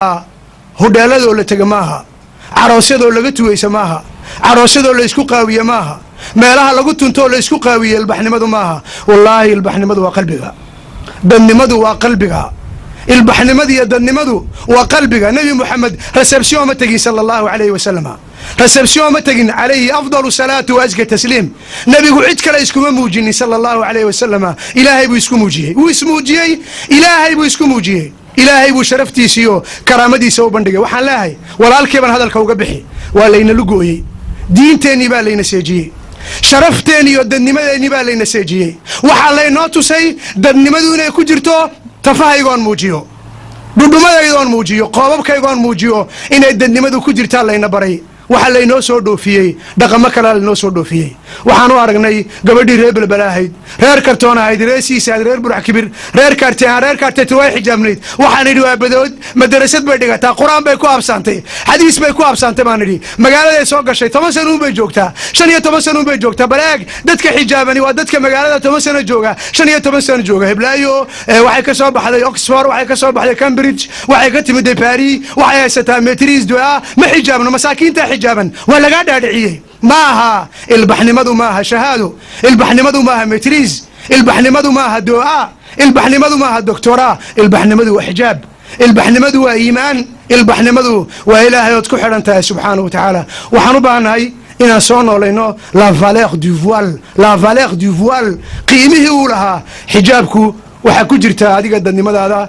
hodheeladoo la taga maaha, caroosyadoo laga tuwaysa maaha, caroosyadoo la isku qaawiye maaha, meelaha lagu tuntoo la isku qaawiye ilbaxnimadu maaha. wallaahi ilbaxnimadu waa qalbiga, dadnimadu waa qalbiga. البحنمدي يدنمدو وقلبك. نبي محمد رسبسيو متجين صلى الله عليه وسلم، رسبسيو متجين عليه أفضل صلاة وأزكى تسليم. نبي قعد كلا يسكم موجيني صلى الله عليه وسلم. إلهي بيسكم موجيه واسمه جيه، إلهي بيسكم موجيه، إلهي بشرفتي سيو كرامتي سو بندقة وحن لاهي ولا الكبر هذا الكوكبحي ولا ينلقوي دين تاني بالين سيجي شرف تاني ودنمدي بالين سيجي وحن لا ينوتو سي دنمدونا كجرتو تفاهيغون موجيو دودومادايدون موجيو قوبابكايغون موجيو inay dadnimadu ku jirtaa layna baray waxa laynoo soo dhoofiyay dhaqamo kale laynoo soo dhoofiyay waxaan u aragnay gabadhii reer balbalaahayd reer kartoon ahayd reer siisaad reer burax kibir reer kaartay way xijaabnayd waxaan idhi waa badood madrasad bay dhigataa quraan bay ku absaantay xadiis bay ku absaantay baan idhi magaalada soo gashay 10 sano bay joogtaa 15 sano bay joogtaa balaag dadka xijaabani waa dadka magaalada 10 sano jooga 15 sano jooga heblaayo waxay ka soo baxday Oxford waxay ka soo baxday Cambridge waxay ka timid Paris waxay haysataa maîtrise du'a ma xijaabno masaakiinta حجابا ولا قاعد أدعيه ماها البحنمدو ماها شهادو البحنمدو ماها متريز البحنمدو ماها دعاء البحنمدو ماها دكتوراه البحنمدو حجاب البحنمدو إيمان البحنمدو وإلهي يتكحر أنت سبحانه وتعالى وحنبان هاي إن صنعوا لنا لا valeur du voile la valeur du voile قيمه لها حجابكو وحكو جرتا هذه قد النمد هذا